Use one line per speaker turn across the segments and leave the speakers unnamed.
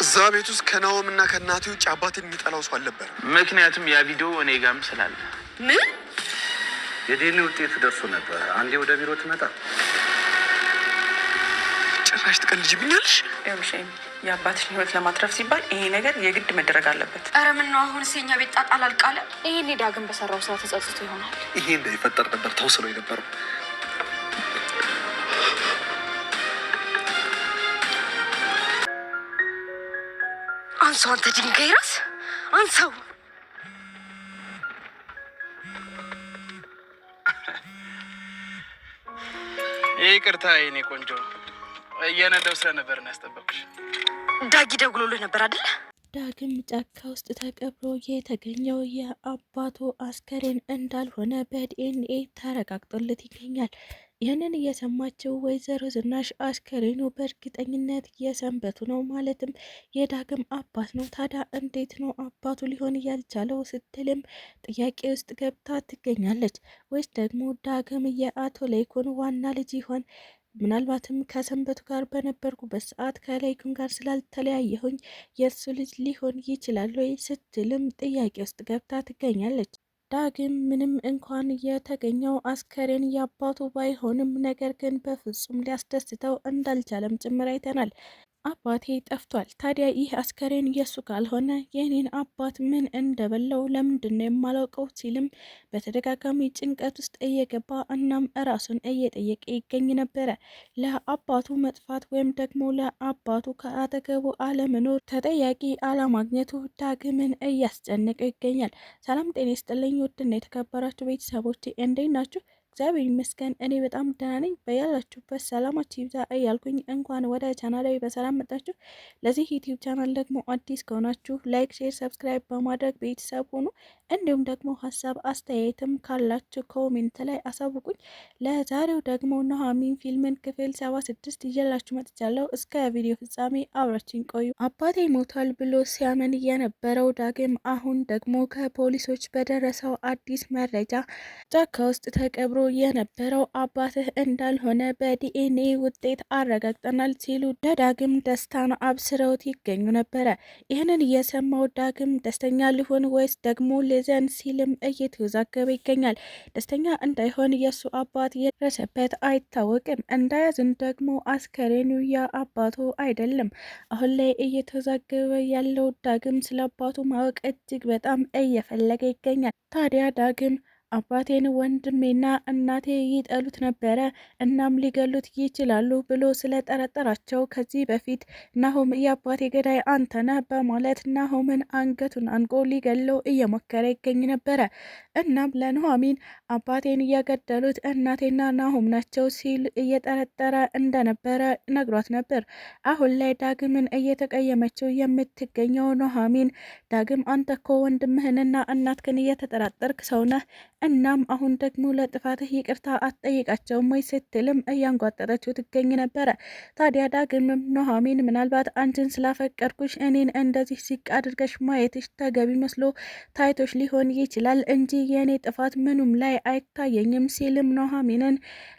እዛ ቤት ውስጥ ከናሆምና ከእናቴ ውጭ አባቴን የሚጠላው ሰው አልነበረም።
ምክንያቱም ያ ቪዲዮ እኔ ጋርም ስላለ።
ምን
የዲኤንኤ ውጤት ደርሶ ነበር። አንዴ ወደ ቢሮ ትመጣ።
ጭራሽ ትቀልጅብኛለሽ።
ይኸውልሽ የአባትሽን ህይወት ለማትረፍ ሲባል ይሄ ነገር የግድ መደረግ አለበት።
ኧረ ምነው አሁን የኛ ቤት ጣጣ አላልቃለ? ይሄኔ ዳግም በሰራው ስራ ተጸጽቶ ይሆናል።
ይሄ እንዳይፈጠር ነበር ተወስኖ የነበረው።
አንሳው አንተ ድንጋይ ራስ አንሳው።
ይቅርታ የኔ ቆንጆ፣ እየነዳው ስለነበር ነው ያስጠበቅሽ።
ዳጊ ደውሎልህ ነበር አይደል?
ዳግም ጫካ ውስጥ ተቀብሮ የተገኘው የአባቱ አስከሬን እንዳልሆነ በዲኤንኤ ተረጋግጦለት ይገኛል። ይህንን እየሰማችው ወይዘሮ ዝናሽ አስከሬኑ በእርግጠኝነት የሰንበቱ ነው፣ ማለትም የዳግም አባት ነው። ታዲያ እንዴት ነው አባቱ ሊሆን ያልቻለው ስትልም ጥያቄ ውስጥ ገብታ ትገኛለች። ወይስ ደግሞ ዳግም የአቶ ለይኩን ዋና ልጅ ይሆን? ምናልባትም ከሰንበቱ ጋር በነበርኩበት ሰዓት ከለይኩን ጋር ስላልተለያየሁኝ የእሱ ልጅ ሊሆን ይችላል ወይ ስትልም ጥያቄ ውስጥ ገብታ ትገኛለች። ዳግም ምንም እንኳን የተገኘው አስከሬን የአባቱ ባይሆንም ነገር ግን በፍጹም ሊያስደስተው እንዳልቻለም ጭምር አይተናል። አባቴ ጠፍቷል። ታዲያ ይህ አስከሬን የሱ ካልሆነ የኔን አባት ምን እንደበላው ለምንድን ነው የማላውቀው? ሲልም በተደጋጋሚ ጭንቀት ውስጥ እየገባ እናም እራሱን እየጠየቀ ይገኝ ነበረ። ለአባቱ መጥፋት ወይም ደግሞ ለአባቱ ከአጠገቡ አለመኖር ተጠያቂ አለማግኘቱ ዳግምን እያስጨነቀው ይገኛል። ሰላም ጤና ይስጥልኝ ውድና የተከበራችሁ ቤተሰቦች እንዴት ናችሁ? እግዚአብሔር ይመስገን እኔ በጣም ደህና ነኝ። በያላችሁበት ሰላማችሁ ይብዛ እያልኩኝ እንኳን ወደ ቻናላዊ በሰላም መጣችሁ። ለዚህ ዩቲዩብ ቻናል ደግሞ አዲስ ከሆናችሁ ላይክ፣ ሼር፣ ሰብስክራይብ በማድረግ ቤተሰብ ሆኑ። እንዲሁም ደግሞ ሀሳብ አስተያየትም ካላችሁ ኮሜንት ላይ አሳውቁኝ። ለዛሬው ደግሞ ኑሐሚን ፊልምን ክፍል 76 ይዤላችሁ መጥቻለሁ። እስከ ቪዲዮ ፍጻሜ አብራችን ቆዩ። አባቴ ሞቷል ብሎ ሲያምን የነበረው ዳግም አሁን ደግሞ ከፖሊሶች በደረሰው አዲስ መረጃ ጫካ ውስጥ ተቀብሮ የነበረው አባትህ እንዳልሆነ በዲኤንኤ ውጤት አረጋግጠናል ሲሉ ለዳግም ደስታን አብስረውት ይገኙ ነበረ። ይህንን እየሰማው ዳግም ደስተኛ ሊሆን ወይስ ደግሞ ልዘን ሲልም እየተወዛገበ ይገኛል። ደስተኛ እንዳይሆን የእሱ አባት የደረሰበት አይታወቅም፣ እንዳያዝን ደግሞ አስከሬኑ የአባቱ አይደለም። አሁን ላይ እየተወዛገበ ያለው ዳግም ስለ አባቱ ማወቅ እጅግ በጣም እየፈለገ ይገኛል። ታዲያ ዳግም አባቴን ወንድሜና እናቴ ይጠሉት ነበረ፣ እናም ሊገሉት ይችላሉ ብሎ ስለጠረጠራቸው ከዚህ በፊት ናሆም የአባቴ ገዳይ አንተነ በማለት ናሆምን አንገቱን አንቆ ሊገለው እየሞከረ ይገኝ ነበረ። እናም ለኑሐሚን አባቴን እያገደሉት እናቴና ናሆም ናቸው ሲል እየጠረጠረ እንደነበረ ነግሯት ነበር። አሁን ላይ ዳግምን እየተቀየመችው የምትገኘው ኑሐሚን ዳግም አንተ እኮ ወንድምህንና እናትህን እየተጠራጠርክ ሰው ነህ፣ እናም አሁን ደግሞ ለጥፋትህ ይቅርታ አትጠይቃቸውም ወይ ስትልም እያንጓጠጠችው ትገኝ ነበረ። ታዲያ ዳግምም ኑሐሚን ምናልባት አንቺን ስላፈቀርኩሽ እኔን እንደዚህ ሲቅ አድርገሽ ማየትሽ ተገቢ መስሎ ታይቶሽ ሊሆን ይችላል እንጂ የእኔ ጥፋት ምኑም ላይ አይታየኝም ሲልም ኑሐሚንን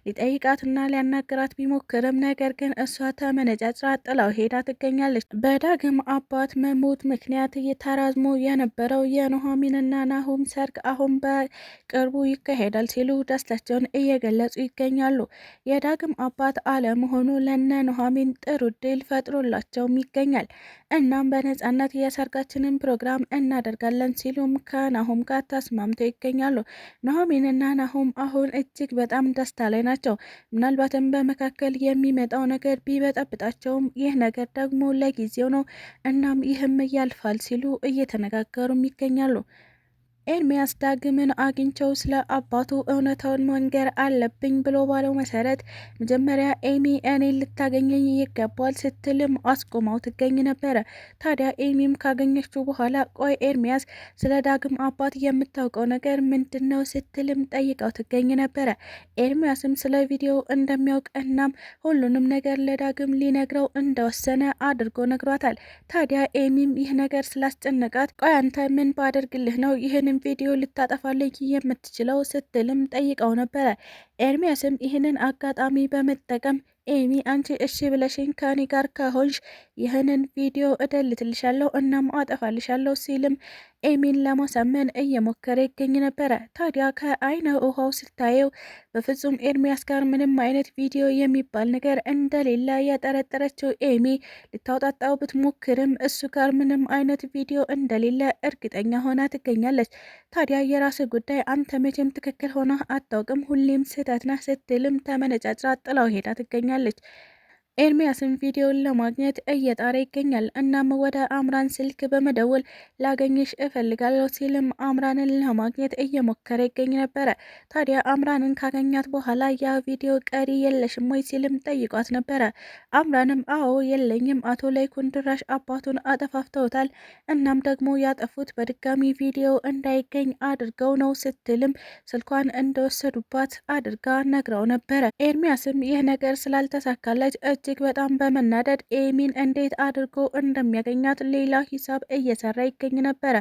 ሊጠይቃትና ሊያናግራት ቢሞክርም ነገር ግን እሷ ተመነጫጭራ ጥላው ሄዳ ትገኛለች። በዳግም አባት መሞት ምክንያት ተራዝሞ የነበረው የኑሐሚንና ናሆም ሰርግ አሁን በቅርቡ ይካሄዳል ሲሉ ደስታቸውን እየገለጹ ይገኛሉ። የዳግም አባት አለመሆኑ ለነ ኑሐሚን ጥሩ ድል ፈጥሮላቸውም ይገኛል። እናም በነጻነት የሰርጋችንን ፕሮግራም እናደርጋለን ሲሉም ከናሆም ጋር ተስማምተው ይገኛሉ። ኑሐሚንና ናሆም አሁን እጅግ በጣም ደስታ ላይ ናቸው። ምናልባትም በመካከል የሚመጣው ነገር ቢበጠብጣቸውም ይህ ነገር ደግሞ ለጊዜው ነው፣ እናም ይህም ያልፋል ሲሉ እየተነጋገሩም ይገኛሉ። ኤርሚያስ ዳግምን አግኝቸው ስለ አባቱ እውነታውን መንገር አለብኝ ብሎ ባለው መሰረት መጀመሪያ ኤሚ እኔን ልታገኘኝ ይገባል ስትልም አስቆማው ትገኝ ነበረ። ታዲያ ኤሚም ካገኘችው በኋላ ቆይ ኤርሚያስ ስለ ዳግም አባት የምታውቀው ነገር ምንድን ነው ስትልም ጠይቀው ትገኝ ነበረ። ኤርሚያስም ስለ ቪዲዮ እንደሚያውቅ እናም ሁሉንም ነገር ለዳግም ሊነግረው እንደወሰነ አድርጎ ነግሯታል። ታዲያ ኤሚም ይህ ነገር ስላስጨነቃት ቆይ አንተ ምን ባደርግልህ ነው ይህንን ቪዲዮ ልታጠፋልኝ የምትችለው ስትልም ጠይቀው ነበረ። ኤርሚያስም ይህንን አጋጣሚ በመጠቀም ኤሚ አንቺ እሺ ብለሽኝ ከኔ ጋር ከሆንሽ ይህንን ቪዲዮ እደልትልሻለሁ እናም አጠፋልሻለሁ ሲልም ኤሚን ለማሳመን እየሞከረ ይገኝ ነበረ። ታዲያ ከአይነ ውሃው ስታየው በፍጹም ኤርሚያስ ጋር ምንም አይነት ቪዲዮ የሚባል ነገር እንደሌለ ያጠረጠረችው ኤሚ ልታውጣጣው ብትሞክርም እሱ ጋር ምንም አይነት ቪዲዮ እንደሌለ እርግጠኛ ሆና ትገኛለች። ታዲያ የራስ ጉዳይ፣ አንተ መቼም ትክክል ሆና አታውቅም፣ ሁሌም ስህተት ነህ ስትልም ተመነጫጭራ ጥላው ሄዳ ትገኛለች። ኤርሚያስን ቪዲዮን ለማግኘት እየጣረ ይገኛል። እናም ወደ አምራን ስልክ በመደወል ላገኝሽ እፈልጋለሁ ሲልም አምራንን ለማግኘት እየሞከረ ይገኝ ነበረ። ታዲያ አምራንን ካገኛት በኋላ ያ ቪዲዮ ቀሪ የለሽም ወይ ሲልም ጠይቋት ነበረ። አምራንም አዎ የለኝም፣ አቶ ላይኩን ድራሽ አባቱን አጠፋፍተውታል፣ እናም ደግሞ ያጠፉት በድጋሚ ቪዲዮ እንዳይገኝ አድርገው ነው ስትልም ስልኳን እንደወሰዱባት አድርጋ ነግራው ነበረ። ኤርሚያስም ይህ ነገር ስላልተሳካለች እጅግ በጣም በመናደድ ኤሚን እንዴት አድርጎ እንደሚያገኛት ሌላ ሂሳብ እየሰራ ይገኝ ነበረ።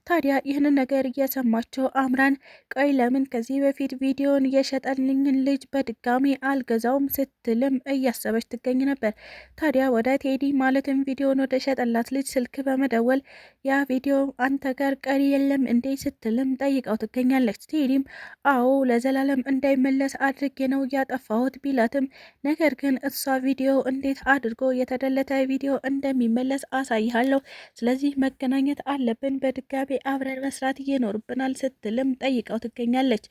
ታዲያ ይህንን ነገር እየሰማቸው አምራን ቆይ ለምን ከዚህ በፊት ቪዲዮን የሸጠልኝን ልጅ በድጋሚ አልገዛውም ስትልም እያሰበች ትገኝ ነበር። ታዲያ ወደ ቴዲ ማለትም ቪዲዮን ወደ ሸጠላት ልጅ ስልክ በመደወል ያ ቪዲዮ አንተ ጋር ቀሪ የለም እንዴ ስትልም ጠይቀው ትገኛለች። ቴዲም አዎ ለዘላለም እንዳይመለስ አድርጌ ነው ያጠፋሁት ቢላትም ነገር ግን እሷ ቪዲዮ እንዴት አድርጎ የተደለተ ቪዲዮ እንደሚመለስ አሳይሃለሁ፣ ስለዚህ መገናኘት አለብን፣ በድጋሚ አብረን መስራት ይኖርብናል ስትልም ጠይቀው ትገኛለች።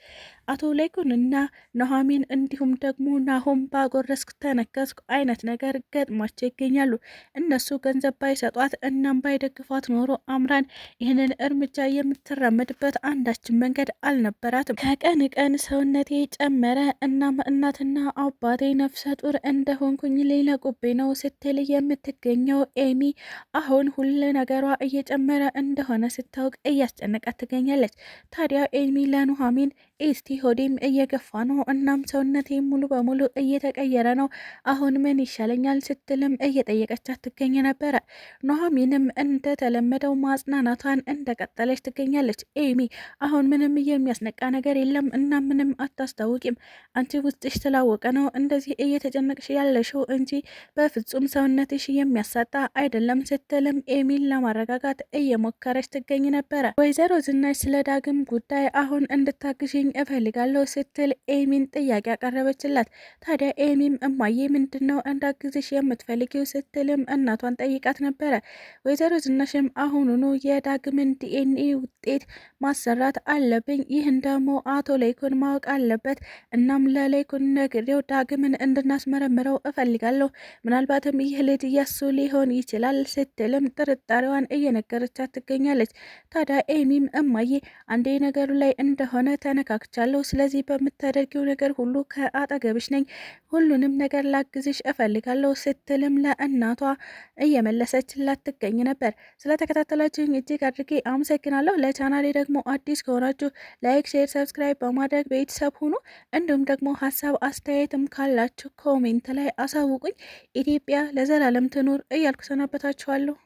አቶ ላይኩንና ኑሐሚን እንዲሁም ደግሞ ናሆም ባጎረስክ ተነከስኩ አይነት ነገር ገጥሟቸው ይገኛሉ። እነሱ ገንዘብ ባይሰጧት እናም ባይደግፏት ኖሮ አምራን ይህንን እርምጃ የምትራመድበት አንዳችን መንገድ አልነበራትም። ከቀን ቀን ሰውነቴ ጨመረ፣ እናም እናትና አባቴ ነፍሰ ጡር እንደሆንኩኝ ሌላ ቁቤ ነው ስትል የምትገኘው ኤሚ አሁን ሁሉ ነገሯ እየጨመረ እንደሆነ ስታውቅ እያስጨነቃት ትገኛለች። ታዲያ ኤሚ ለኑሐሚን እስቲ ሆዴም እየገፋ ነው፣ እናም ሰውነቴ ሙሉ በሙሉ እየተቀየረ ነው፣ አሁን ምን ይሻለኛል ስትልም እየጠየቀቻት ትገኝ ነበረ። ኑሐሚንም እንደተለመደው ማጽናናቷን እንደቀጠለች ትገኛለች። ኤሚ አሁን ምንም የሚያስነቃ ነገር የለም እና ምንም አታስታውቂም፣ አንቺ ውስጥሽ ስላወቀ ነው እንደዚህ እየተጨነቅሽ ያለሽው እንጂ በፍጹም ሰውነትሽ የሚያሳጣ አይደለም ስትልም ኤሚን ለማረጋጋት እየሞከረች ትገኝ ነበረ። ወይዘሮ ዝናሽ ስለ ዳግም ጉዳይ አሁን እንድታግዥኝ እፈልጋለሁ ስትል ኤሚን ጥያቄ ያቀረበችላት። ታዲያ ኤሚም እማዬ ምንድነው እንዳግዝሽ የምትፈልጊው ስትልም እናቷን ጠይቃት ነበረ። ወይዘሮ ዝናሽም አሁኑኑ የዳግምን ዲኤንኤ ውጤት ማሰራት አለብኝ፣ ይህን ደግሞ አቶ ላይኩን ማወቅ አለበት፣ እናም ለላይኩን ነግሬው ዳግምን እንድናስመረምረው እፈልጋለሁ፣ ምናልባትም ይህ ልጅ የሱ ሊሆን ይችላል ስትልም ጥርጣሬዋን እየነገረቻት ትገኛለች። ታዲያ ኤሚም እማዬ አንዴ ነገሩ ላይ እንደሆነ ተነካክቻለሁ፣ ስለዚህ በምታደርጊው ነገር ሁሉ ከአጠገብሽ ነኝ፣ ሁሉንም ነገር ላግዝሽ እፈልጋለሁ ስትልም ለእናቷ እየመለሰችላት ትገኝ ነበር። ስለተከታተላችሁኝ እጅግ አድርጌ አመሰግናለሁ። ለቻናሌ ደግሞ አዲስ ከሆናችሁ ላይክ፣ ሼር፣ ሰብስክራይብ በማድረግ ቤተሰብ ሁኑ። እንዲሁም ደግሞ ሀሳብ አስተያየትም ካላችሁ ኮሜንት ላይ አሳውቁኝ። ኢትዮጵያ ለዘላለም ትኑር እያልኩ ሰናበታችኋለሁ።